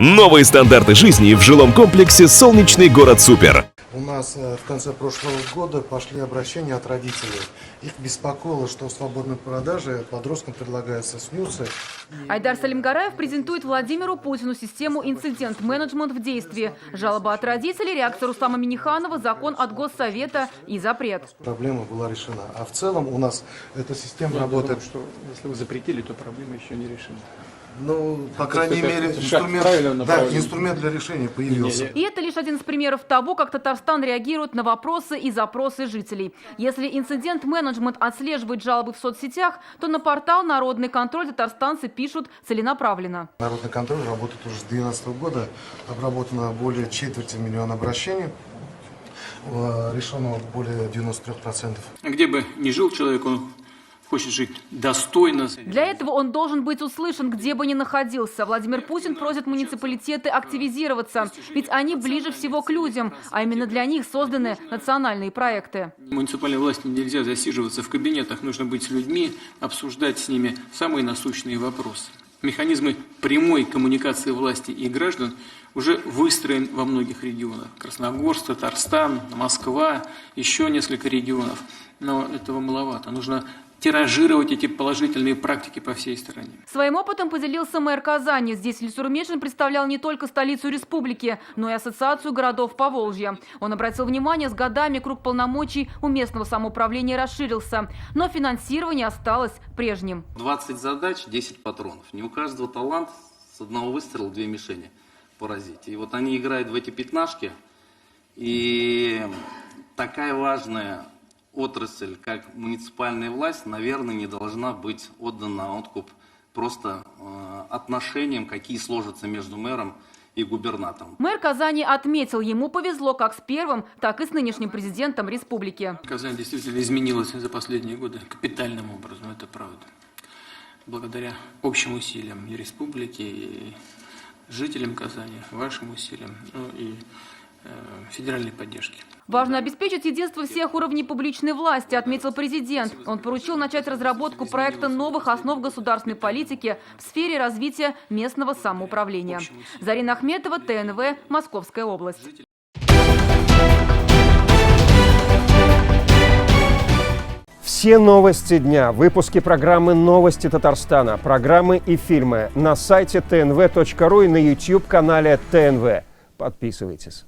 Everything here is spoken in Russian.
Новые стандарты жизни в жилом комплексе «Солнечный город Супер». У нас в конце прошлого года пошли обращения от родителей. Их беспокоило, что в свободной продаже подросткам предлагаются снюсы. Айдар Салимгараев презентует Владимиру Путину систему инцидент-менеджмент в действии. Жалоба от родителей, реакция Рустама Минниханова, закон от Госсовета и запрет. Проблема была решена. А в целом у нас эта система работает. Думаю, что если вы запретили, то проблема еще не решена. Ну, по крайней мере, инструмент для решения появился. И это лишь один из примеров того, как Татарстан реагирует на вопросы и запросы жителей. Если инцидент-менеджмент отслеживает жалобы в соцсетях, то на портал «Народный контроль» татарстанцы пишут целенаправленно. Народный контроль работает уже с 2012 года. Обработано более 250 000 обращений. Решено более 93%. Где бы ни жил человек, он хочет жить достойно. Для этого он должен быть услышан, где бы ни находился. Владимир Путин просит муниципалитеты активизироваться, ведь они ближе всего к людям, а именно для них созданы национальные проекты. Муниципальной власти нельзя засиживаться в кабинетах, нужно быть с людьми, обсуждать с ними самые насущные вопросы. Механизмы прямой коммуникации власти и граждан уже выстроен во многих регионах. Красногорск, Татарстан, Москва, еще несколько регионов. Но этого маловато. Нужно тиражировать эти положительные практики по всей стране. Своим опытом поделился мэр Казани. Здесь Ильсур Мешин представлял не только столицу республики, но и ассоциацию городов Поволжья. Он обратил внимание, с годами круг полномочий у местного самоуправления расширился, но финансирование осталось прежним. 20 задач, 10 патронов. Не у каждого талант с одного выстрела 2 мишени поразить. И вот они играют в эти пятнашки, и такая важная отрасль, как муниципальная власть, наверное, не должна быть отдана на откуп просто отношениям, какие сложатся между мэром и губернатором. Мэр Казани отметил, ему повезло как с первым, так и с нынешним президентом республики. Казань действительно изменилась за последние годы капитальным образом, это правда. Благодаря общим усилиям и республики, и жителям Казани, вашим усилиям, ну и федеральной поддержки. Важно обеспечить единство всех уровней публичной власти, отметил президент. Он поручил начать разработку проекта новых основ государственной политики в сфере развития местного самоуправления. Зарина Ахметова, ТНВ, Московская область. Все новости дня, выпуски программы «Новости Татарстана», программы и фильмы на сайте tnv.ru и на YouTube-канале ТНВ. Подписывайтесь.